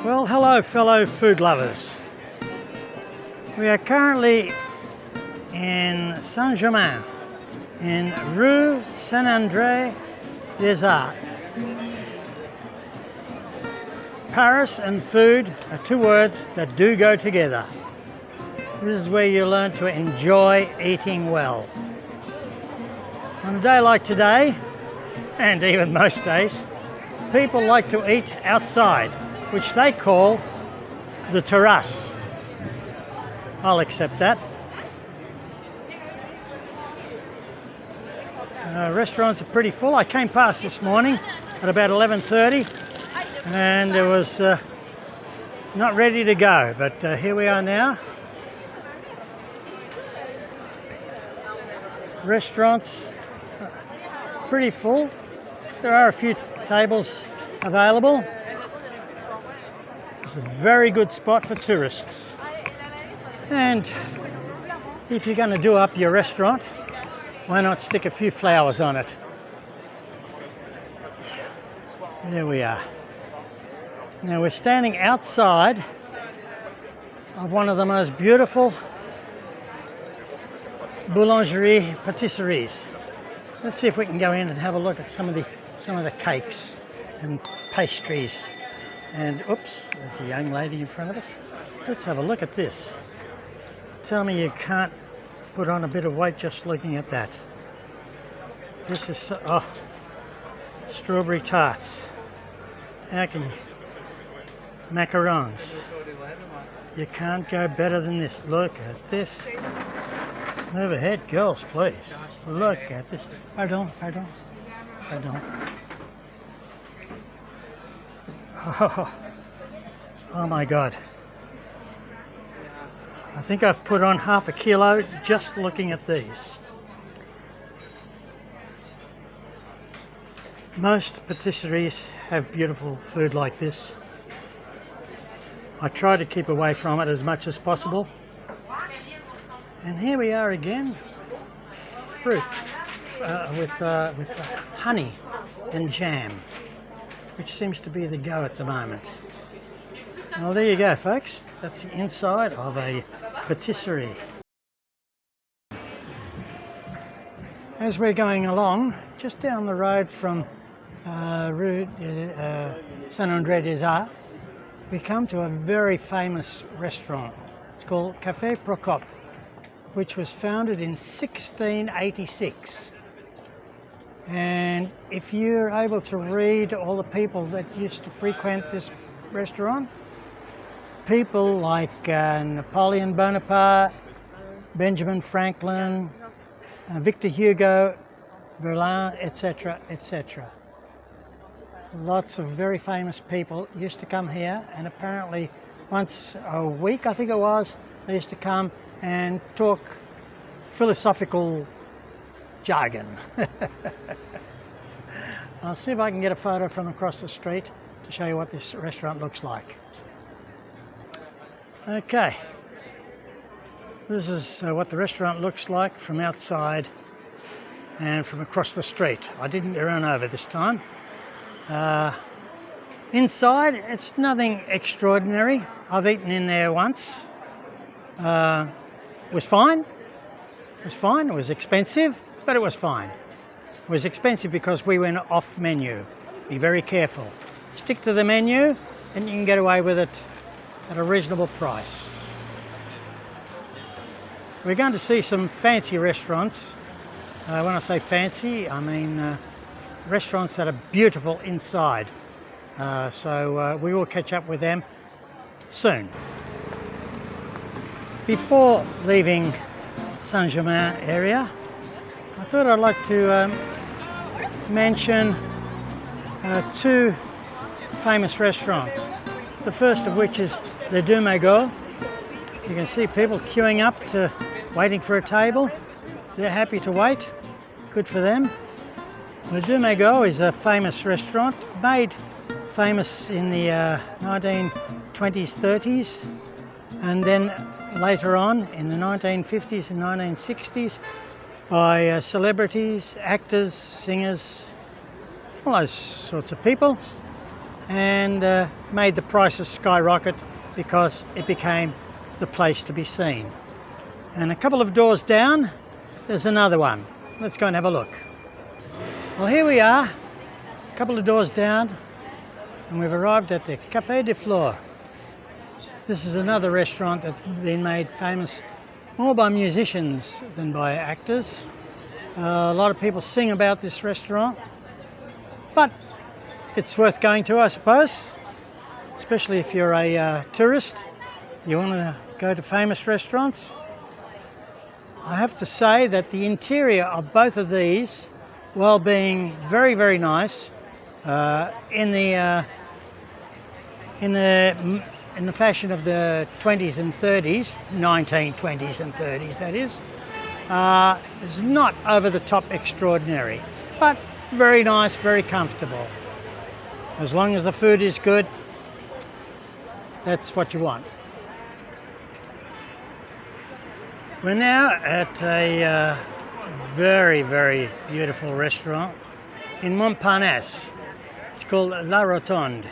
Well, hello fellow food lovers. We are currently in Saint-Germain, in Rue Saint-André-des-Arts. Paris and food are two words that do go together. This is where you learn to enjoy eating well. On a day like today, and even most days, people like to eat outside, which they call the terrace. I'll accept that. Restaurants are pretty full. I came past this morning at about 11:30 and it was not ready to go, but here we are now. Restaurants pretty full. There are a few tables available. It's a very good spot for tourists. And if you're going to do up your restaurant, why not stick a few flowers on it? There we are. Now we're standing outside of one of the most beautiful boulangerie patisseries. Let's see if we can go in and have a look at some of the cakes and pastries. And oops, there's a young lady in front of us. Let's have a look at this. Tell me you can't put on a bit of weight just looking at that. This is strawberry tarts. How can you? Macarons. You can't go better than this. Look at this. Move ahead, girls, please. Look at this. Pardon. Oh my God. I think I've put on half a kilo just looking at these. Most patisseries have beautiful food like this. I try to keep away from it as much as possible. And here we are again, fruit with honey and jam, which seems to be the go at the moment. Well, there you go, folks. That's the inside of a patisserie. As we're going along, just down the road from Rue Saint-André-des-Arts, we come to a very famous restaurant. It's called Café Procope, which was founded in 1686. And if you're able to read all the people that used to frequent this restaurant, people like Napoleon Bonaparte, Benjamin Franklin, Victor Hugo, Berlin, etc., etc. Lots of very famous people used to come here, and apparently once a week, I think it was, they used to come and talk philosophical jargon. I'll see if I can get a photo from across the street to show you what this restaurant looks like. Okay, this is what the restaurant looks like from outside and from across the street. I didn't run over this time. Inside, it's nothing extraordinary. I've eaten in there once. It was fine. It was expensive, but it was fine. It was expensive because we went off menu. Be very careful. Stick to the menu and you can get away with it at a reasonable price. We're going to see some fancy restaurants. When I say fancy, I mean restaurants that are beautiful inside. So we will catch up with them soon. Before leaving Saint-Germain area, I thought I'd like to mention two famous restaurants. The first of which is the Dumago. You can see people queuing up to waiting for a table. They're happy to wait. Good for them. The Dumago is a famous restaurant, made famous in the 1920s, 30s, and then later on in the 1950s and 1960s by celebrities, actors, singers, all those sorts of people. and made the prices skyrocket because it became the place to be seen. And a couple of doors down, there's another one. Let's go and have a look. Well, here we are, a couple of doors down, and we've arrived at the Café de Flore. This is another restaurant that's been made famous more by musicians than by actors. A lot of people sing about this restaurant, but it's worth going to, I suppose, especially if you're a tourist. You want to go to famous restaurants. I have to say that the interior of both of these, while being very, very nice, in the fashion of the 20s and 30s, 1920s and 30s that is not over the top extraordinary, but very nice, very comfortable. As long as the food is good, that's what you want. We're now at a very, very beautiful restaurant in Montmartre. It's called La Rotonde.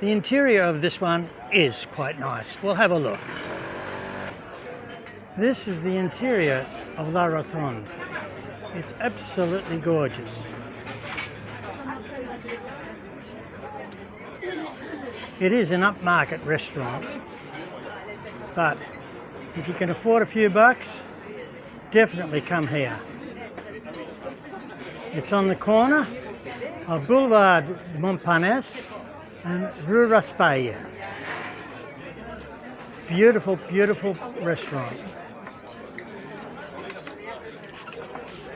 The interior of this one is quite nice. We'll have a look. This is the interior of La Rotonde. It's absolutely gorgeous. It is an upmarket restaurant, but if you can afford a few bucks, definitely come here. It's on the corner of Boulevard Montparnasse and Rue Raspail. Beautiful, beautiful restaurant.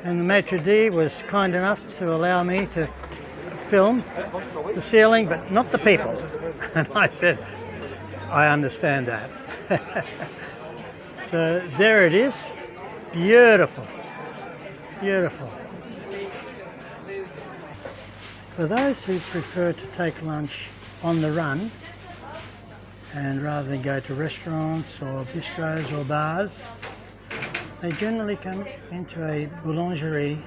And the maitre d' was kind enough to allow me to film the ceiling, but not the people. And I said, I understand that. So there it is. Beautiful, beautiful. For those who prefer to take lunch on the run, and rather than go to restaurants or bistros or bars, they generally come into a boulangerie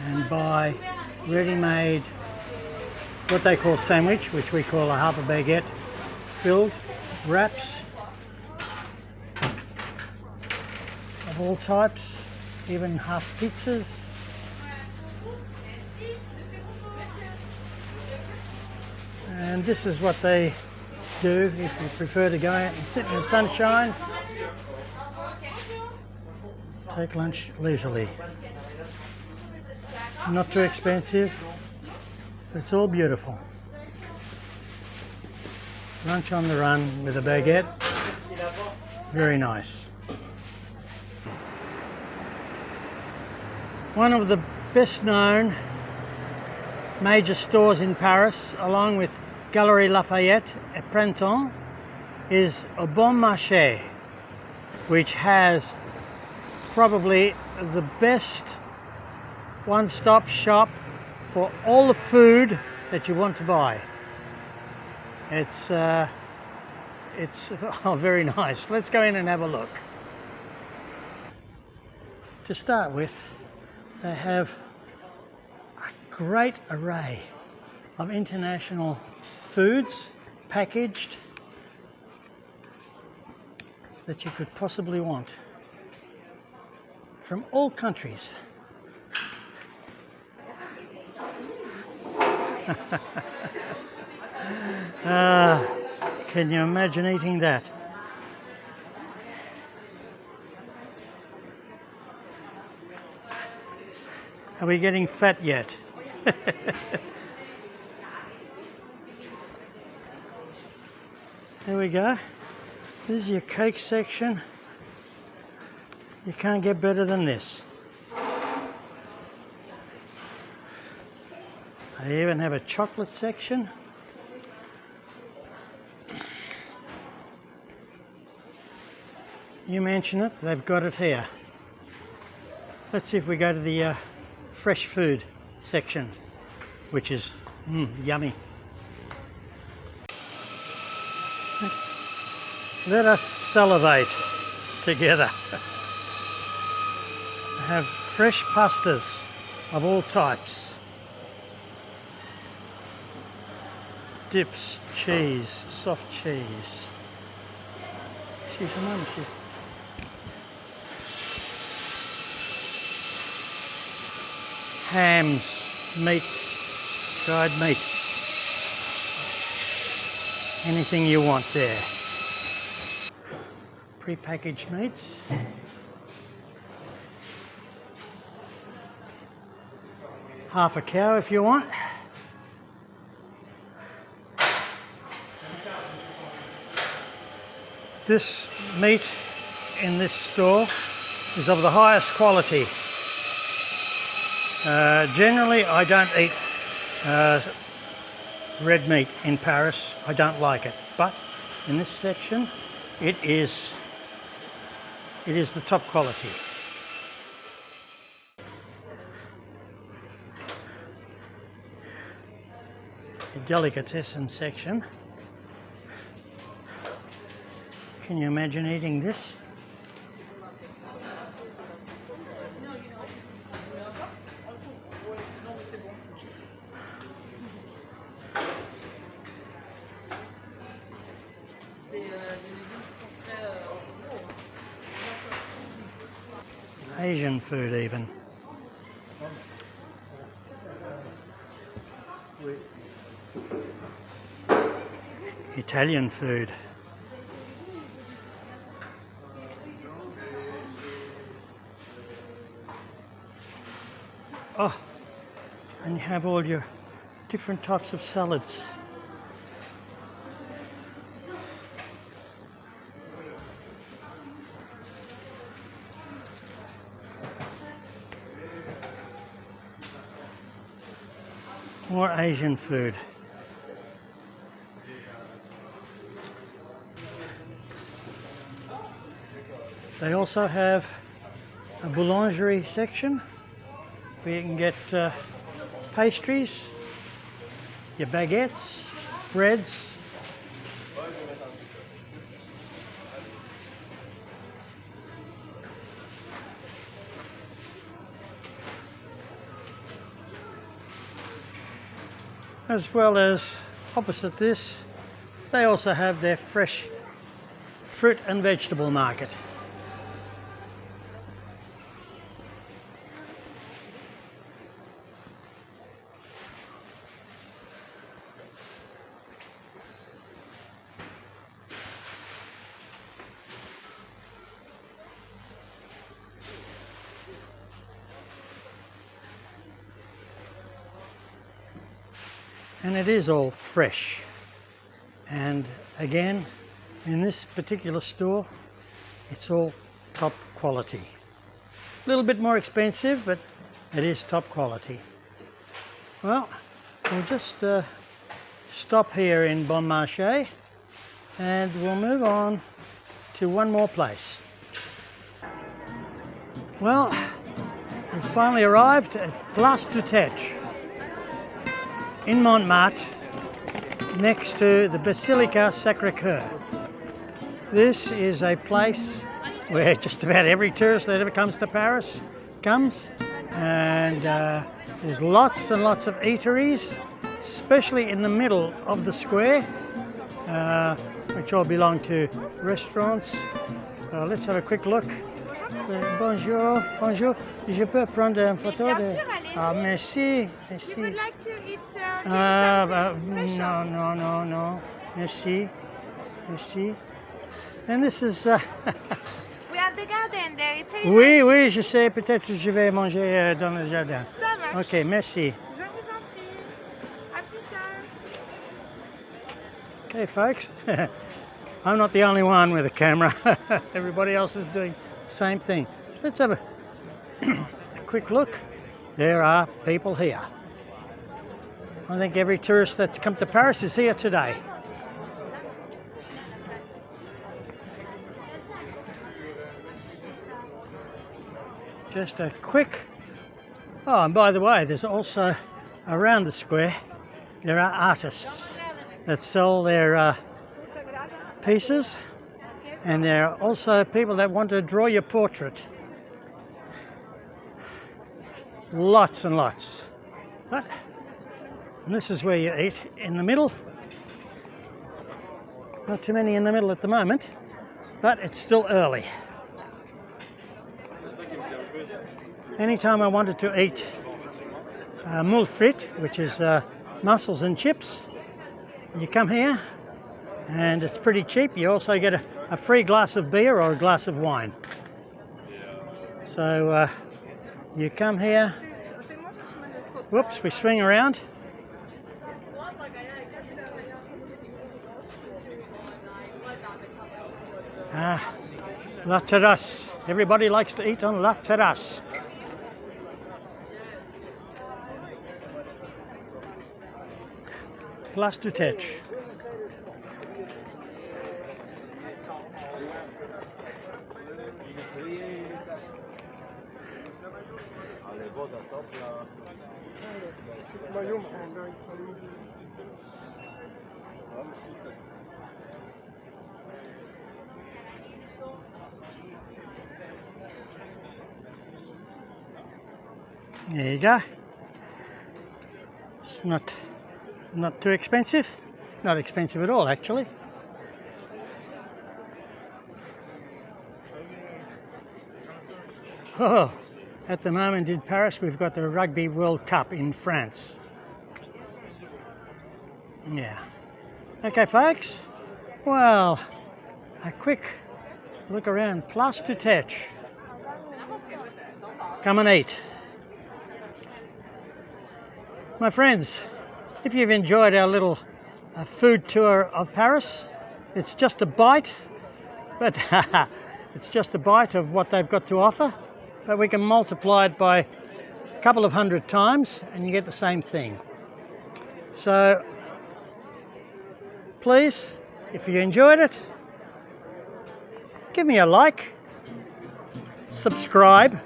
and buy ready-made, what they call sandwich, which we call a half a baguette, filled wraps of all types, even half pizzas. And this is what they do if you prefer to go out and sit in the sunshine. Take lunch leisurely. Not too expensive, but it's all beautiful. Lunch on the run with a baguette. Very nice. One of the best known major stores in Paris, along with Galerie Lafayette at Printemps, is Bon Marche, which has probably the best one-stop shop for all the food that you want to buy. It's very nice. Let's go in and have a look. To start with, they have a great array of international foods packaged that you could possibly want from all countries. Can you imagine eating that? Are we getting fat yet? There we go. This is your cake section. You can't get better than this. They even have a chocolate section. You mention it, they've got it here. Let's see if we go to the fresh food section, which is yummy. Let us salivate together. Have fresh pastas of all types. dips, cheese, soft cheese. Hams, meats, dried meats. Anything you want there. Pre-packaged meats. Half a cow if you want. This meat in this store is of the highest quality. Generally I don't eat red meat in Paris. I don't like it, but in this section it is the top quality. The delicatessen section. Can you imagine eating this? Asian food even. Italian food. Oh, and you have all your different types of salads. More Asian food. They also have a boulangerie section where you can get pastries, your baguettes, breads. As well as opposite this, they also have their fresh fruit and vegetable market. And it is all fresh. And again, in this particular store, it's all top quality. A little bit more expensive, but it is top quality. Well, we'll just stop here in Bon Marche and we'll move on to one more place. Well, we've finally arrived at Place du Tetre in Montmartre, next to the Basilica Sacré-Cœur. This is a place where just about every tourist that ever comes to Paris comes, and there's lots and lots of eateries, especially in the middle of the square, which all belong to restaurants. Let's have a quick look. Bonjour, bonjour. Je peux prendre une photo de... Ah, merci, merci. You would like to eat something special? No. Merci, merci. And this is... We have the garden there. It's really Oui, nice. oui, je sais. Peut-être que je vais manger dans le jardin. Ça marche. Ok, merci. Je vous en prie. À plus tard. Okay, folks. I'm not the only one with a camera. Everybody else is doing the same thing. Let's have a quick look. There are people here. I think every tourist that's come to Paris is here today. Just a quick... Oh, and by the way, there's also around the square, there are artists that sell their pieces, and there are also people that want to draw your portrait. Lots and lots. And this is where you eat in the middle, Not too many in the middle at the moment, but it's still early. Anytime I wanted to eat moule frite, which is mussels and chips, you come here and it's pretty cheap. You also get a free glass of beer or a glass of wine. So you come here, whoops, we swing around. La terrasse. Everybody likes to eat on La Terrasse. Place du Tête. There you go. It's not too expensive. Not expensive at all, actually. Oh, at the moment in Paris we've got the Rugby World Cup in France. Yeah. Okay, folks. Well, a quick look around Place du Tête. Come and eat. My friends, if you've enjoyed our little food tour of Paris, it's just a bite, but it's just a bite of what they've got to offer, but we can multiply it by a couple of 100 times and you get the same thing. So please, if you enjoyed it, give me a like, subscribe,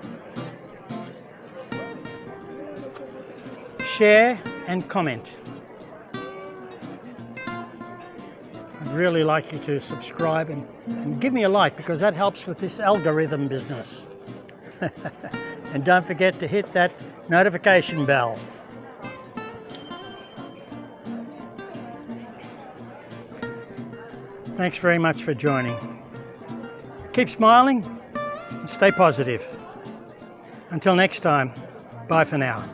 share and comment. I'd really like you to subscribe and give me a like, because that helps with this algorithm business. And don't forget to hit that notification bell. Thanks very much for joining. Keep smiling and stay positive. Until next time, bye for now.